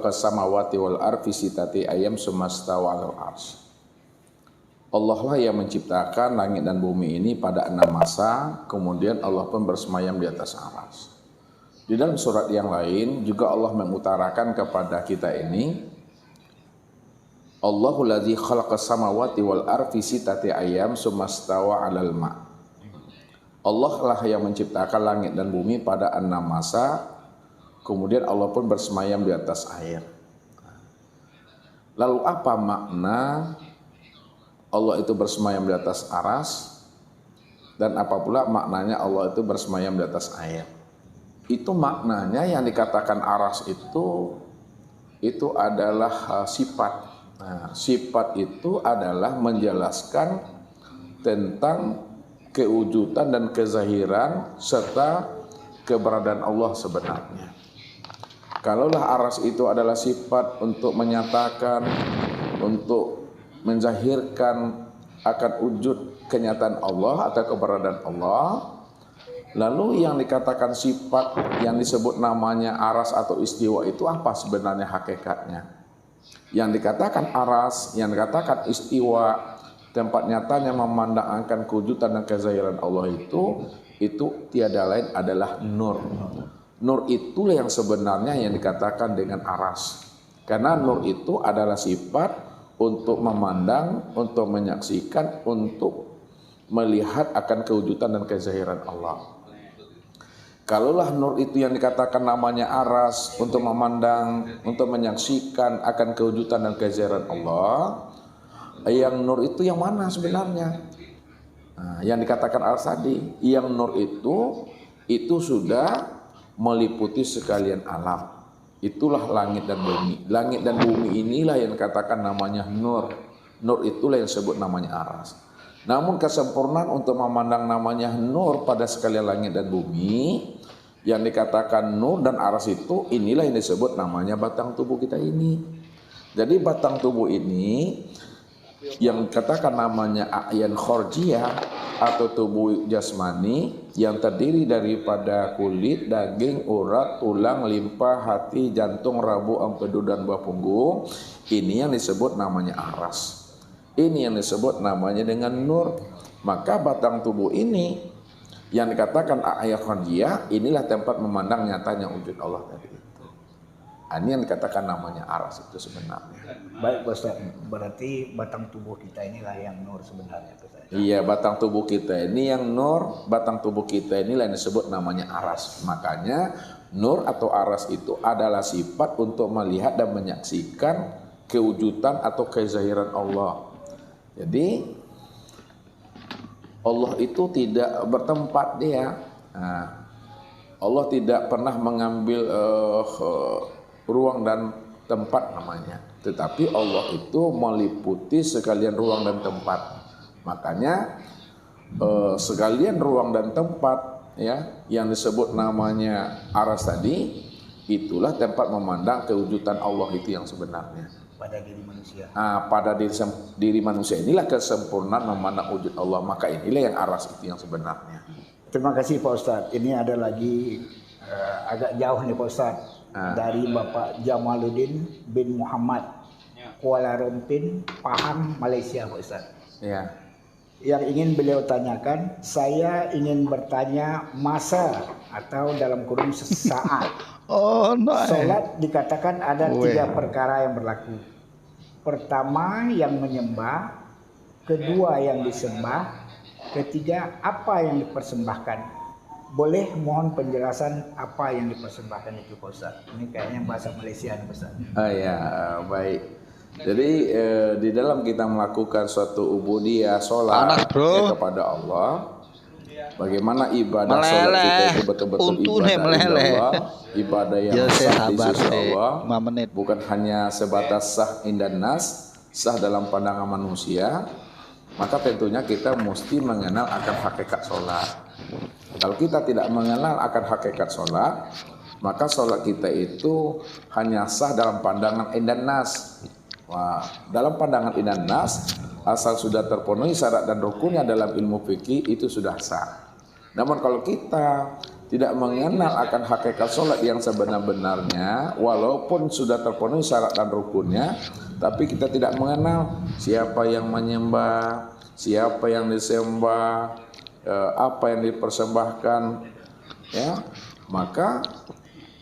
Samawati wal ardi sitati ayam sumastawa alal arsy. Allah lah yang menciptakan langit dan bumi ini pada 6 masa, kemudian Allah pun bersemayam di atas arsy. Di dalam surat yang lain juga Allah mengutarakan kepada kita ini, Allahul ladzi khalaqas samawati wal ardi sitati ayam sumastawa alal ma. Allah lah yang menciptakan langit dan bumi pada 6 masa, kemudian Allah pun bersemayam di atas air. Lalu apa makna Allah itu bersemayam di atas aras, dan apa pula maknanya Allah itu bersemayam di atas air? Itu maknanya yang dikatakan aras itu adalah sifat. Nah, sifat itu adalah menjelaskan tentang kewujudan dan kezahiran serta keberadaan Allah sebenarnya. Kalaulah aras itu adalah sifat untuk menyatakan, untuk menzahirkan akan wujud kenyataan Allah atau keberadaan Allah, lalu yang dikatakan sifat yang disebut namanya aras atau istiwa itu apa sebenarnya hakikatnya? Yang dikatakan aras, yang dikatakan istiwa, tempat nyatanya memandang akan kewujudan dan kezahiran Allah itu tiada lain adalah nur. Nur itulah yang sebenarnya yang dikatakan dengan aras. Karena nur itu adalah sifat untuk memandang, untuk menyaksikan, untuk melihat akan kewujudan dan kezahiran Allah. Kalaulah nur itu yang dikatakan namanya aras, untuk memandang, untuk menyaksikan akan kewujudan dan kezahiran Allah, yang nur itu yang mana sebenarnya? Nah, yang dikatakan aras tadi, yang nur itu sudah meliputi sekalian alam. Itulah langit dan bumi. Langit dan bumi inilah yang dikatakan namanya nur. Nur itulah yang disebut namanya aras. Namun kesempurnaan untuk memandang namanya nur pada sekalian langit dan bumi, yang dikatakan nur dan aras itu, inilah yang disebut namanya batang tubuh kita ini. Jadi batang tubuh ini yang dikatakan namanya a'yan khorjiyah atau tubuh jasmani yang terdiri daripada kulit, daging, urat, tulang, limpa, hati, jantung, rabu, empedu, dan buah punggung. Ini yang disebut namanya aras. Ini yang disebut namanya dengan nur. Maka batang tubuh ini yang dikatakan a'yan khorjiyah, inilah tempat memandang nyatanya wujud Allah tadi. Ini yang dikatakan namanya aras itu sebenarnya. Baik Ustaz, berarti batang tubuh kita inilah yang nur sebenarnya Ustaz. Iya, batang tubuh kita ini yang nur, batang tubuh kita inilah yang disebut namanya aras. Makanya nur atau aras itu adalah sifat untuk melihat dan menyaksikan kewujudan atau kezahiran Allah. Jadi Allah itu tidak bertempat dia. Nah, Allah tidak pernah mengambil ruang dan tempat namanya, tetapi Allah itu meliputi sekalian ruang dan tempat. Makanya sekalian ruang dan tempat ya yang disebut namanya aras tadi, itulah tempat memandang kewujudan Allah itu yang sebenarnya pada diri manusia. Pada diri manusia inilah kesempurnaan memandang wujud Allah. Maka inilah yang aras itu yang sebenarnya. Terima kasih Pak Ustadz. Ini ada lagi agak jauh nih Pak Ustadz. Dari Bapak Jamaluddin bin Muhammad, Kuala Lumpur, Pahang, Malaysia Pak Ustaz. Ya. Yang ingin beliau tanyakan, saya ingin bertanya masa atau dalam kurung sesaat. Salat dikatakan ada 3 perkara yang berlaku. Pertama yang menyembah, kedua yang disembah, ketiga apa yang dipersembahkan. Boleh mohon penjelasan apa yang dipersembahkan itu Pak Ustaz? Ini kayaknya bahasa Malaysia nih Pak Ustaz. Baik. Jadi di dalam kita melakukan suatu ubudiyah sholat kepada Allah, bagaimana ibadah sholat kita itu betul-betul ibadah Allah, ibadah yang sah di sisi Allah, bukan hanya sebatas sah indan nas, sah dalam pandangan manusia. Maka tentunya kita mesti mengenal akan hakikat sholat. Kalau kita tidak mengenal akan hakikat sholat, maka sholat kita itu hanya sah dalam pandangan indan nas. Dalam pandangan indan nas, asal sudah terpenuhi syarat dan rukunnya dalam ilmu fikih itu sudah sah. Namun kalau kita tidak mengenal akan hakikat sholat yang sebenar-benarnya, walaupun sudah terpenuhi syarat dan rukunnya, tapi kita tidak mengenal siapa yang menyembah, siapa yang disembah, apa yang dipersembahkan, ya, maka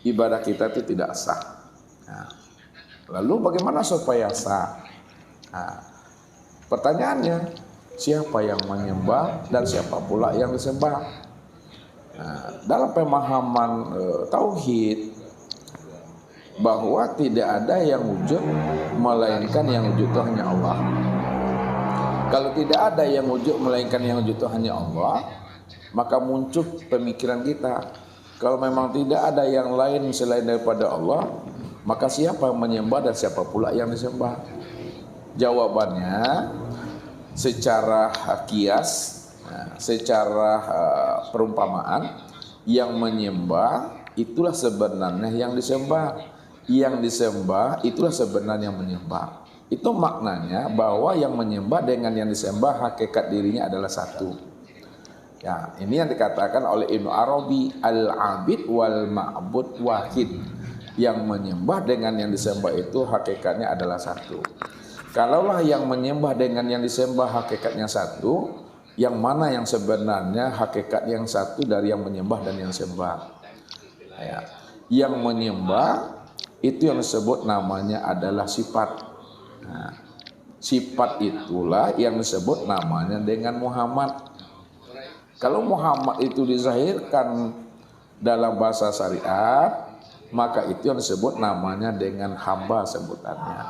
ibadah kita itu tidak sah. Nah, lalu bagaimana supaya sah? Nah, pertanyaannya, siapa yang menyembah dan siapa pula yang disembah? Nah, dalam pemahaman tauhid, bahwa tidak ada yang wujud melainkan yang wujud itu hanya Allah. Kalau tidak ada yang wujud melainkan yang wujud itu hanya Allah, maka muncul pemikiran kita, kalau memang tidak ada yang lain selain daripada Allah, maka siapa yang menyembah dan siapa pula yang disembah? Jawabannya secara kias, secara perumpamaan, yang menyembah itulah sebenarnya yang disembah, yang disembah itulah sebenarnya yang menyembah. Itu maknanya bahwa yang menyembah dengan yang disembah hakikat dirinya adalah satu. Ya, ini yang dikatakan oleh Ibnu Arabi, al-abid wal ma'bud wahid. Yang menyembah dengan yang disembah itu hakikatnya adalah satu. Kalaulah yang menyembah dengan yang disembah hakikatnya satu, yang mana yang sebenarnya hakikat yang satu dari yang menyembah dan yang sembah? Ya. Yang menyembah itu yang disebut namanya adalah sifat. Nah, sifat itulah yang disebut namanya dengan Muhammad. Kalau Muhammad itu dizahirkan dalam bahasa syariat, maka itu yang disebut namanya dengan hamba sebutannya.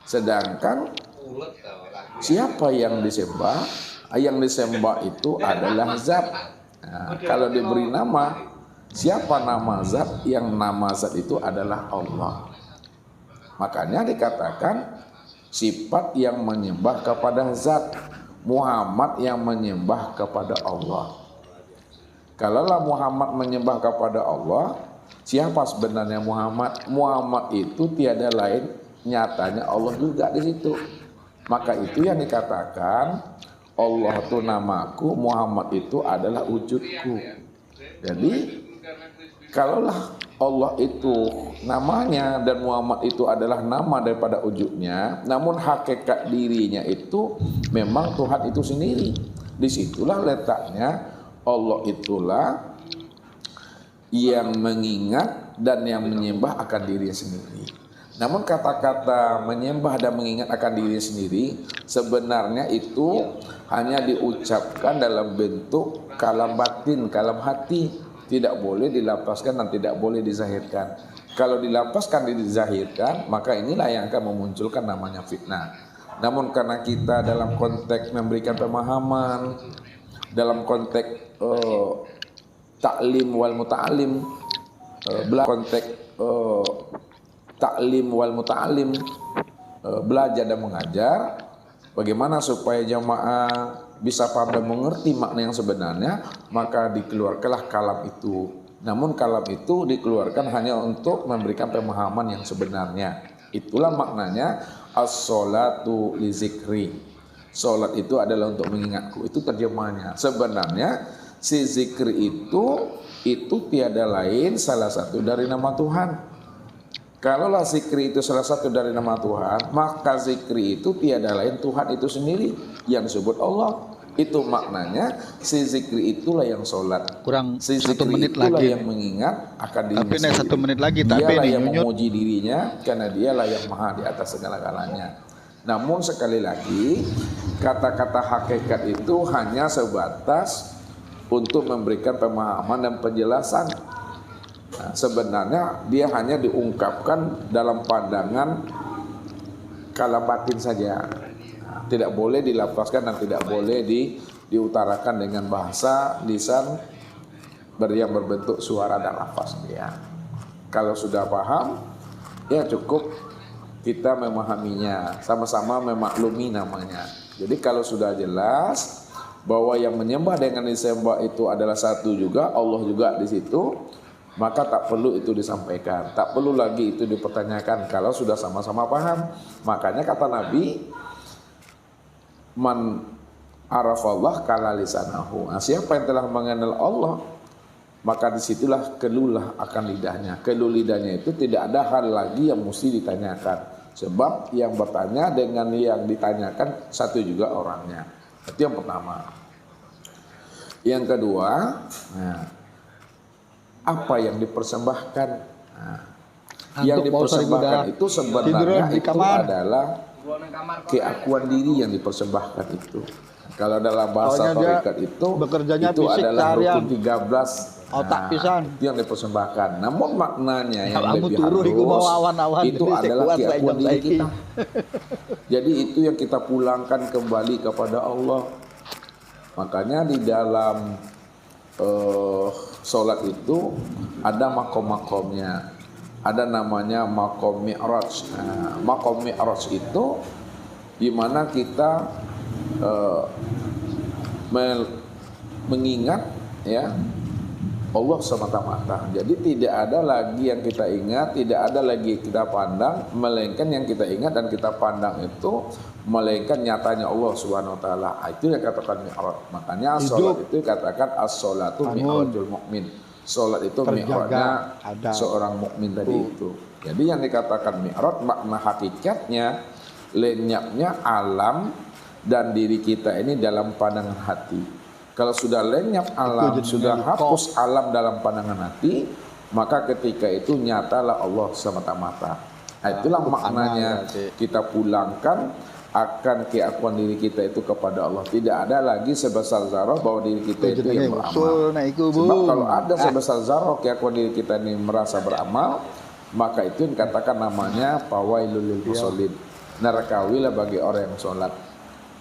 Sedangkan siapa yang disembah? Yang disembah itu adalah zat. Nah, kalau diberi nama, siapa nama zat? Yang nama zat itu adalah Allah. Makanya dikatakan sifat yang menyembah kepada zat, Muhammad yang menyembah kepada Allah. Kalaulah Muhammad menyembah kepada Allah, siapa sebenarnya Muhammad? Muhammad itu tiada lain, nyatanya Allah juga di situ. Maka itu yang dikatakan Allah itu namaku, Muhammad itu adalah wujudku. Jadi kalaulah Allah itu namanya dan Muhammad itu adalah nama daripada wujudnya, namun hakikat dirinya itu memang Tuhan itu sendiri. Disitulah letaknya Allah itulah yang mengingat dan yang menyembah akan dirinya sendiri. Namun kata-kata menyembah dan mengingat akan diri sendiri sebenarnya itu hanya diucapkan dalam bentuk kalam batin, kalam hati. Tidak boleh dilapaskan dan tidak boleh dizahirkan. Kalau dilapaskan dan dizahirkan, maka inilah yang akan memunculkan namanya fitnah. Namun karena kita dalam konteks memberikan pemahaman, dalam konteks taklim wal muta'alim, konteks taklim wal muta'alim, belajar dan mengajar, bagaimana supaya jamaah bisa paham dan mengerti makna yang sebenarnya, maka dikeluarkanlah kalam itu. Namun kalam itu dikeluarkan hanya untuk memberikan pemahaman yang sebenarnya. Itulah maknanya as-sholatu li zikri. Sholat itu adalah untuk mengingatku. Itu terjemahannya. Sebenarnya si zikri itu tiada lain salah satu dari nama Tuhan. Kalaulah zikri itu salah satu dari nama Tuhan, maka zikri itu tiada lain Tuhan itu sendiri yang disebut Allah. Itu maknanya si zikri itulah yang sholat. Kurang si 1 menit itulah lagi. yang mengingat akan dirinya Tapi nih sendiri. 1 menit lagi. Tapi Dialah nih yang nyunyut. memuji dirinya karena dialah yang maha di atas segala-galanya. Namun sekali lagi, kata-kata hakikat itu hanya sebatas untuk memberikan pemahaman dan penjelasan. Nah, sebenarnya dia hanya diungkapkan dalam pandangan kalam batin saja. Nah, tidak boleh dilafazkan dan tidak boleh diutarakan dengan bahasa lisan yang berbentuk suara dan lafaz. Ya. Kalau sudah paham, ya cukup kita memahaminya, sama-sama memaklumi namanya. Jadi kalau sudah jelas bahwa yang menyembah dengan disembah itu adalah satu juga, Allah juga di situ, maka tak perlu itu disampaikan, tak perlu lagi itu dipertanyakan kalau sudah sama-sama paham. Makanya kata Nabi, man arafallah kala lisanahu. Nah, siapa yang telah mengenal Allah, maka disitulah keluhlah akan lidahnya. Keluh lidahnya itu tidak ada hal lagi yang mesti ditanyakan. Sebab yang bertanya dengan yang ditanyakan satu juga orangnya. Itu yang pertama. Yang kedua, apa yang dipersembahkan? Yang dipersembahkan itu sebenarnya itu adalah keakuan diri yang dipersembahkan itu. Kalau dalam bahasa tarekat itu adalah rukun 13 otak pisan itu yang dipersembahkan. Namun maknanya yang lebih halus itu adalah keakuan diri kita. Jadi itu yang kita pulangkan kembali kepada Allah. Makanya di dalam sholat itu ada makom-makomnya. Ada namanya makom mi'raj. Makom mi'raj itu di mana kita mengingat ya Allah semata-mata. Jadi tidak ada lagi yang kita ingat, tidak ada lagi kita pandang, melainkan yang kita ingat dan kita pandang itu melainkan nyatanya Allah Subhanahu wa taala. Itu yang katakan mi'raj. Makanya salat itu katakan as-salatu mi'rajul mukmin. Salat itu mi'rajnya seorang mukmin tadi itu. Jadi yang dikatakan mi'raj makna hakikatnya lenyapnya alam dan diri kita ini dalam pandangan hati. Kalau sudah lenyap alam, sudah hapus alam dalam pandangan hati, maka ketika itu nyatalah Allah semata-mata. Itulah maknanya kita pulangkan akan keakuan diri kita itu kepada Allah. Tidak ada lagi sebesar zarah bahwa diri kita itu yang beramal. Sebab kalau ada sebesar zarah keakuan diri kita ini merasa beramal, maka itu yang dikatakan namanya fawailul lil musallin. Nerakawilah bagi orang yang sholat.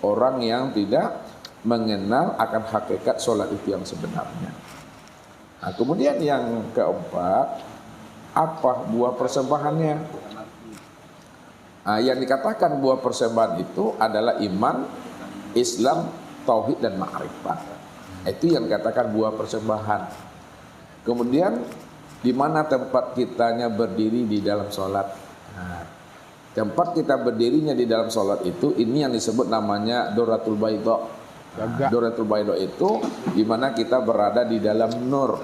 Orang yang tidak mengenal akan hakikat sholat itu yang sebenarnya. Nah, kemudian yang keempat, apa buah persembahannya? Nah, yang dikatakan buah persembahan itu adalah iman, Islam, tauhid dan ma'rifat. Itu yang dikatakan buah persembahan. Kemudian di mana tempat kitanya berdiri di dalam sholat? Nah, tempat kita berdirinya di dalam sholat itu ini yang disebut namanya Doratul Baidha. Doratul Baidha itu di mana kita berada di dalam nur,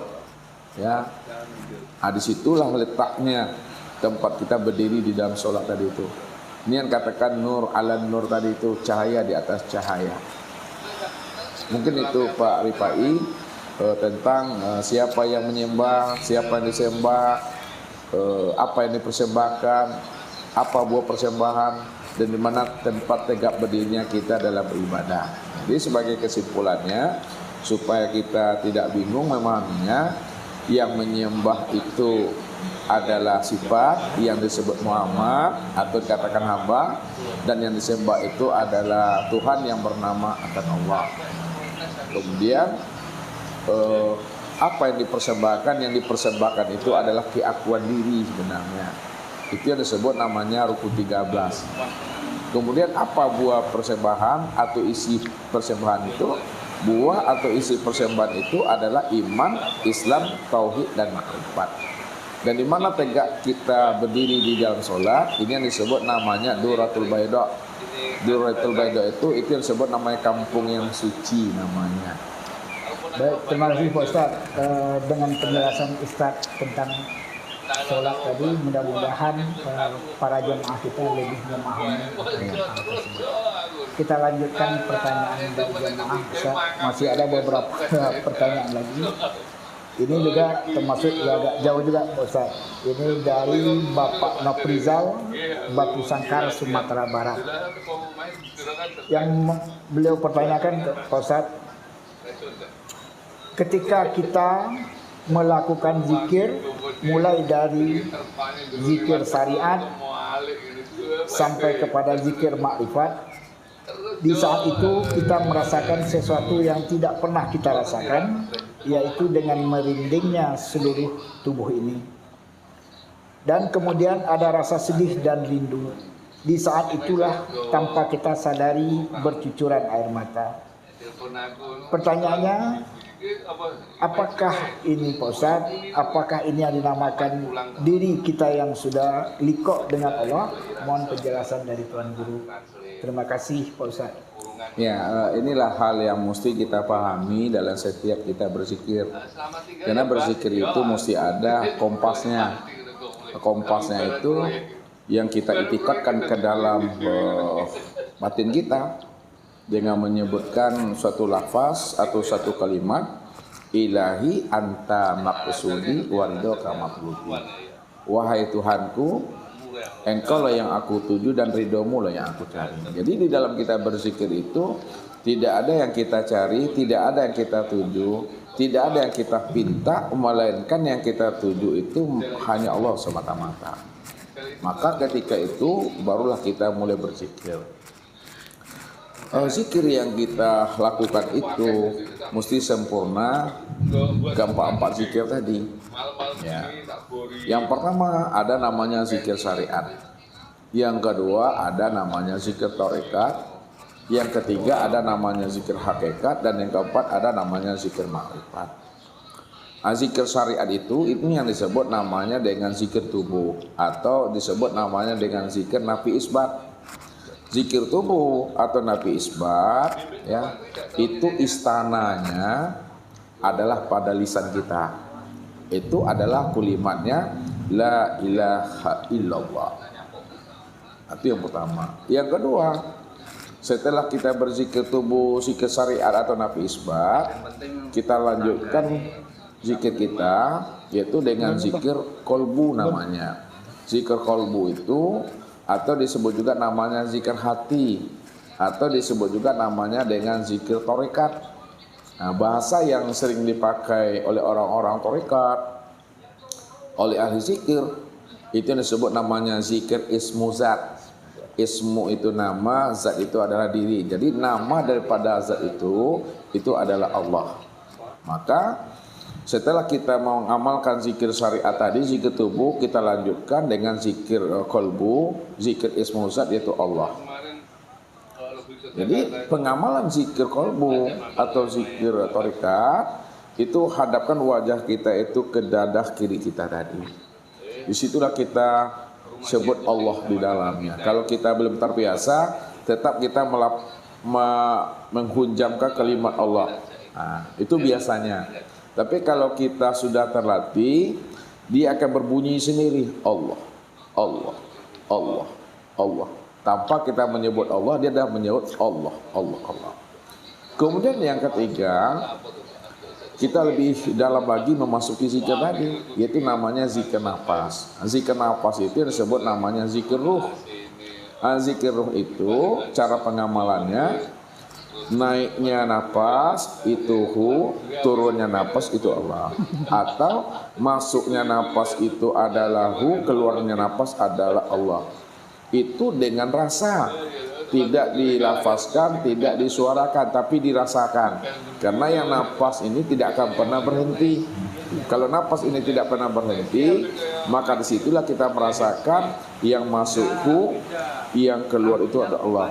ya. Nah, disitulah letaknya tempat kita berdiri di dalam sholat tadi itu. Ini yang katakan nur ala nur tadi itu, cahaya di atas cahaya. Mungkin itu Pak Rifai tentang siapa yang menyembah, siapa yang disembah, apa yang dipersembahkan, apa buah persembahan, dan di mana tempat tegak berdirinya kita dalam beribadah. Jadi sebagai kesimpulannya, supaya kita tidak bingung memahaminya, yang menyembah itu adalah sifat yang disebut Muhammad atau dikatakan hamba, dan yang disembah itu adalah Tuhan yang bernama akan Allah. Kemudian apa yang dipersembahkan? Yang dipersembahkan itu adalah keakuan diri sebenarnya. Itu yang disebut namanya rukun 13. Kemudian apa buah persembahan atau isi persembahan itu? Buah atau isi persembahan itu adalah iman, Islam, tauhid dan makrifat. Dan di mana tegak kita berdiri di dalam sholat, ini yang disebut namanya Doratul Baidha. Doratul Baidha itu yang disebut namanya kampung yang suci namanya. Baik, terima kasih Pak Ustaz dengan penjelasan Ustaz tentang sholat tadi. Mudah-mudahan para jemaah kita lebih memahami hal tersebut. Kita lanjutkan pertanyaan dari jemaah Ustaz. Masih ada beberapa pertanyaan lagi. Ini juga termasuk agak jauh juga Pak Ustaz. Ini dari Bapak Noprizal, Batu Sangkar, Sumatera Barat. Yang beliau pertanyakan Pak Ustaz, ketika kita melakukan zikir, mulai dari zikir syariat sampai kepada zikir makrifat, di saat itu kita merasakan sesuatu yang tidak pernah kita rasakan, yaitu dengan merindingnya seluruh tubuh ini. Dan kemudian ada rasa sedih dan rindu. Di saat itulah tanpa kita sadari bercucuran air mata. Pertanyaannya, apakah ini Pak Ustaz? Apakah ini yang dinamakan diri kita yang sudah liqo dengan Allah? Mohon penjelasan dari Tuan Guru. Terima kasih Pak Ustaz. Ya, inilah hal yang mesti kita pahami dalam setiap kita berzikir. Karena berzikir itu mesti ada kompasnya. Kompasnya itu yang kita itikadkan ke dalam batin kita dengan menyebutkan suatu lafaz atau satu kalimat, ilahi anta maqsudi waridhoka maqludi. Wahai Tuhanku, Engkau lah yang aku tuju dan ridhomu lah yang aku cari. Jadi di dalam kita berzikir itu tidak ada yang kita cari, tidak ada yang kita tuju, tidak ada yang kita pinta, melainkan yang kita tuju itu hanya Allah semata-mata. Maka ketika itu barulah kita mulai berzikir. Zikir yang kita lakukan itu mesti sempurna keempat zikir tadi. Ya. Yang pertama ada namanya zikir syariat. Yang kedua ada namanya zikir tarekat. Yang ketiga ada namanya zikir hakikat, dan yang keempat ada namanya zikir ma'rifat. Zikir syariat itu yang disebut namanya dengan zikir tubuh atau disebut namanya dengan zikir nafi isbat. Zikir tubuh atau nafi isbat ya, itu istananya adalah pada lisan kita. Itu adalah kalimatnya la ilaha illallah. Itu yang pertama. Yang kedua, setelah kita berzikir tubuh, zikir syariat atau nafi isbat, kita lanjutkan zikir kita yaitu dengan zikir kolbu namanya. Zikir kolbu itu atau disebut juga namanya zikir hati, atau disebut juga namanya dengan zikir tarekat. Nah, bahasa yang sering dipakai oleh orang-orang tarekat, oleh ahli zikir, itu disebut namanya zikir ismu zat. Ismu itu nama, zat itu adalah diri. Jadi nama daripada zat itu adalah Allah. Maka setelah kita mengamalkan zikir syariat tadi, zikir tubuh, kita lanjutkan dengan zikir kolbu, zikir ismu zat yaitu Allah. Jadi pengamalan zikir kolbu atau zikir tarekat itu hadapkan wajah kita itu ke dadah kiri kita tadi. Disitulah kita sebut Allah di dalamnya. Kalau kita belum terbiasa, tetap kita menghunjamkan kalimat Allah. Nah, itu biasanya. Tapi kalau kita sudah terlatih, dia akan berbunyi sendiri, Allah, Allah, Allah, Allah. Tanpa kita menyebut Allah, dia dah menyebut Allah, Allah, Allah. Kemudian yang ketiga, kita lebih dalam lagi memasuki zikir tadi, yaitu namanya zikir nafas. Zikir nafas itu disebut namanya zikir ruh. Zikir ruh itu cara pengamalannya, naiknya napas itu hu, turunnya napas itu Allah. Atau masuknya napas itu adalah hu, keluarnya napas adalah Allah. Itu dengan rasa, tidak dilafazkan, tidak disuarakan, tapi dirasakan. Karena yang napas ini tidak akan pernah berhenti. Kalau napas ini tidak pernah berhenti, maka disitulah kita merasakan yang masuk hu, yang keluar itu adalah Allah.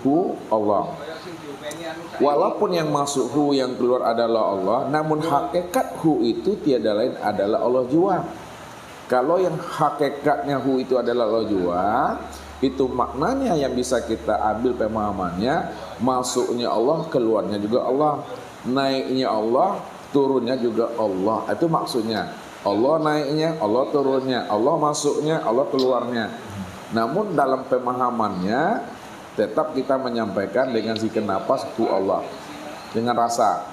Hu, Allah. Walaupun yang masuk hu, yang keluar adalah Allah, namun hakikat hu itu tiada lain adalah Allah jua. Kalau yang hakikatnya hu itu adalah Allah jua, itu maknanya yang bisa kita ambil pemahamannya, masuknya Allah, keluarnya juga Allah, naiknya Allah, turunnya juga Allah. Itu maksudnya. Allah naiknya, Allah turunnya, Allah masuknya, Allah keluarnya. Namun dalam pemahamannya tetap kita menyampaikan dengan zikir nafas itu Allah dengan rasa.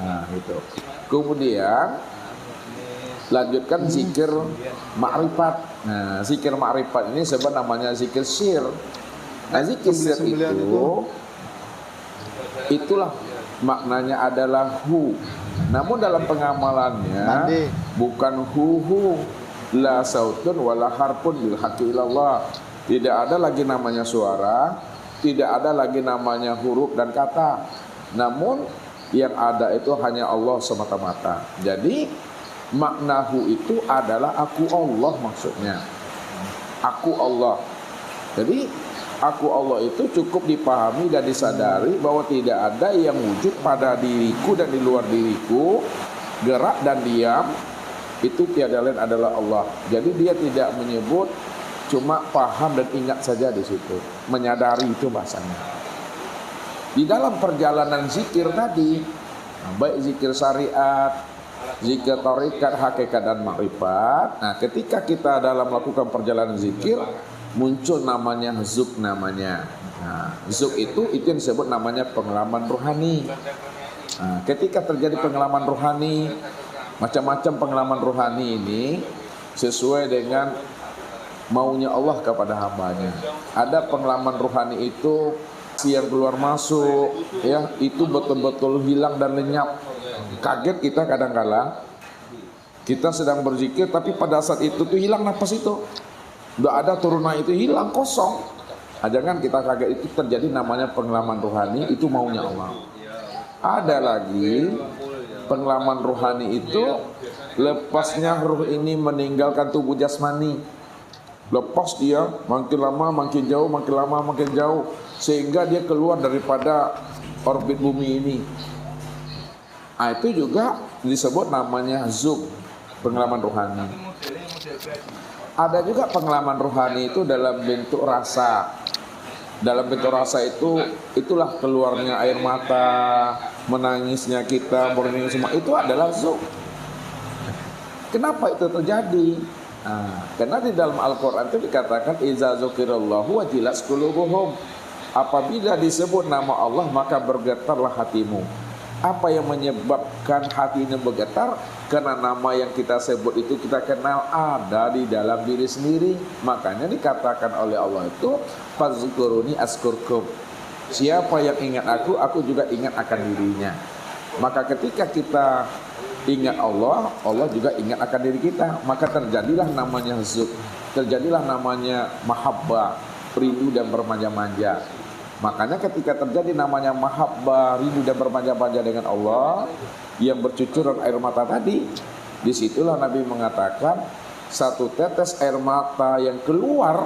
Nah, itu. Kemudian lanjutkan zikir ma'rifat. Nah, zikir ma'rifat ini sebab namanya zikir sir. Nah, zikir sir itulah maknanya adalah hu. Namun dalam pengamalannya bukan hu la sautun wala harpun bil haqqi ilallah. Tidak ada lagi namanya suara, tidak ada lagi namanya huruf dan kata. Namun yang ada itu hanya Allah semata-mata. Jadi maknahu itu adalah aku Allah maksudnya. Aku Allah. Jadi aku Allah itu cukup dipahami dan disadari bahwa tidak ada yang wujud pada diriku dan di luar diriku, gerak dan diam, itu tiada lain adalah Allah. Jadi dia tidak menyebut cuma paham dan ingat saja di situ, menyadari itu bahasanya. Di dalam perjalanan zikir tadi, baik zikir syariat, zikir tarikat, hakikat dan makrifat. Nah, ketika kita dalam melakukan perjalanan zikir, muncul namanya zuk namanya. Nah, zuk itu yang disebut namanya pengalaman rohani. Nah, ketika terjadi pengalaman rohani, macam-macam pengalaman rohani ini sesuai dengan maunya Allah kepada hambanya. Ada pengalaman rohani itu yang keluar masuk, ya itu betul-betul hilang dan lenyap. Kaget kita kadang-kala, kita sedang berzikir tapi pada saat itu tuh hilang napas itu. Udah ada turunan itu hilang, kosong. Jangan kita kaget, itu terjadi namanya pengalaman rohani, itu maunya Allah. Ada lagi pengalaman rohani itu lepasnya ruh ini meninggalkan tubuh jasmani. Lepas dia makin lama makin jauh, makin lama makin jauh, sehingga dia keluar daripada orbit bumi ini. Nah, itu juga disebut namanya zuk, pengalaman rohani. Ada juga pengalaman rohani itu dalam bentuk rasa. Dalam bentuk rasa itu, itulah keluarnya air mata, menangisnya kita, bernyanyi semua, itu adalah zuk. Kenapa itu terjadi? Nah, karena di dalam Al-Quran itu dikatakan iza dzukirallahu wajilat qulubuhum. Apabila disebut nama Allah maka bergetarlah hatimu. Apa yang menyebabkan hati ini bergetar? Karena nama yang kita sebut itu kita kenal ada di dalam diri sendiri. Makanya dikatakan oleh Allah itu fazkuruni askurkum. Siapa yang ingat aku juga ingat akan dirinya. Maka ketika kita ingat Allah, Allah juga ingat akan diri kita. Maka terjadilah namanya zuk, terjadilah namanya mahabbah, rindu dan bermanja-manja. Makanya ketika terjadi namanya mahabbah, rindu dan bermanja-manja dengan Allah yang bercucuran air mata tadi, disitulah Nabi mengatakan satu tetes air mata yang keluar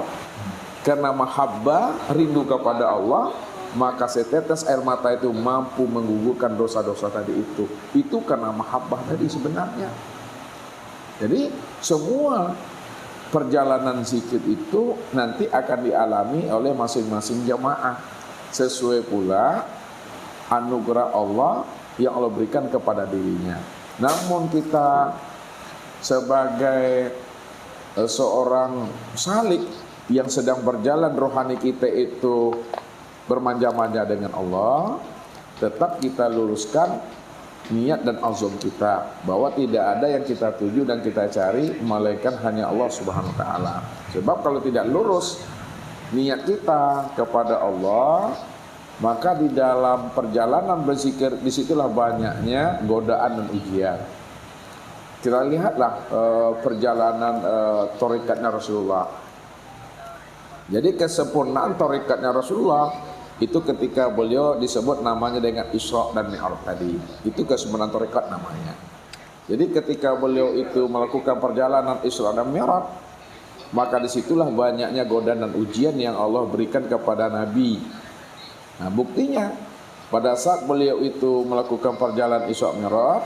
karena mahabbah, rindu kepada Allah, maka setetes air mata itu mampu menggugurkan dosa-dosa tadi itu. Itu karena mahabbah tadi sebenarnya. Jadi semua perjalanan zikir itu nanti akan dialami oleh masing-masing jamaah sesuai pula anugerah Allah yang Allah berikan kepada dirinya. Namun kita sebagai seorang salik yang sedang berjalan rohani kita itu bermanja-manja dengan Allah, tetap kita luruskan niat dan azam kita bahwa tidak ada yang kita tuju dan kita cari melainkan hanya Allah Subhanahu wa taala. Sebab kalau tidak lurus niat kita kepada Allah, maka di dalam perjalanan berzikir disitulah banyaknya godaan dan ujian. Kita lihatlah perjalanan torikatnya Rasulullah. Jadi kesempurnaan torikatnya Rasulullah itu ketika beliau disebut namanya dengan Isra dan Mi'raj tadi. Itu kesempurnaan torikat namanya. Jadi ketika beliau itu melakukan perjalanan Isra dan Mi'raj, maka disitulah banyaknya godaan dan ujian yang Allah berikan kepada Nabi. Nah, buktinya pada saat beliau itu melakukan perjalanan Isra Mi'raj,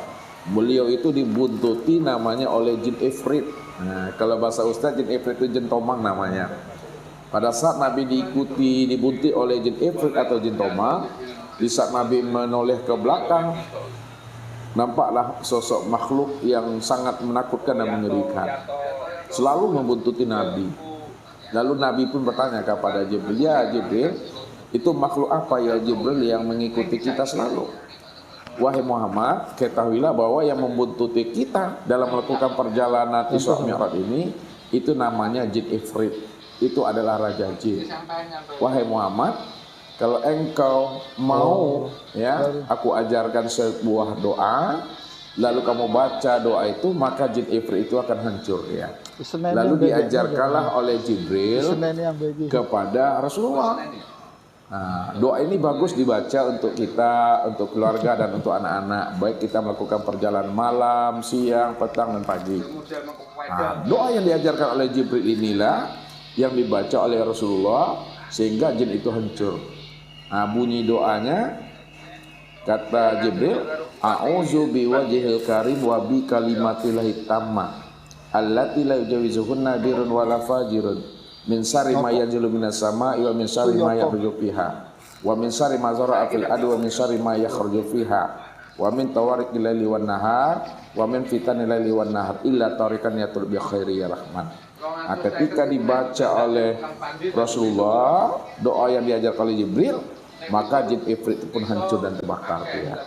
beliau itu dibuntuti namanya oleh jin ifrit. Nah, kalau bahasa Ustaz, jin ifrit itu jin tomang namanya. Pada saat Nabi dibunti oleh jin ifrit atau jin tomang, di saat Nabi menoleh ke belakang, nampaklah sosok makhluk yang sangat menakutkan dan mengerikan, selalu membuntuti Nabi. Lalu Nabi pun bertanya kepada Jibril, ya Jibril, itu makhluk apa ya Jibril yang mengikuti kita selalu? Wahai Muhammad, ketahuilah bahwa yang membuntuti kita dalam melakukan perjalanan Isra Mi'raj ini, itu namanya jin ifrit. Itu adalah raja jin. Wahai Muhammad, kalau engkau mau, ya, aku ajarkan sebuah doa, lalu kamu baca doa itu, maka jin ifrit itu akan hancur, ya. Lalu diajarkanlah oleh Jibril kepada Rasulullah. Nah, doa ini bagus dibaca untuk kita, untuk keluarga dan untuk anak-anak, baik kita melakukan perjalanan malam, siang, petang dan pagi. Nah, doa yang diajarkan oleh Jibril inilah yang dibaca oleh Rasulullah sehingga jin itu hancur. Nah, bunyi doanya, kata Jibril, a'udzu biwajhil karim wa bi kalimatillahi tammah allati la yujawizuhunna birun wala fajirun min syarri ma yanzilu minas sama'i wa min syarri ma yakhruju fiha wa min syarri ma zara'a fil ardi wa min syarri ma yakhruju fiha wa min tawariqil laili wan nahar wa min fitanil laili wan nahar illa tarikan yatul bi khairi ya rahman. Nah, ketika dibaca oleh Rasulullah doa yang diajarkan oleh Jibril, maka jin ifrit pun hancur dan terbakar ya.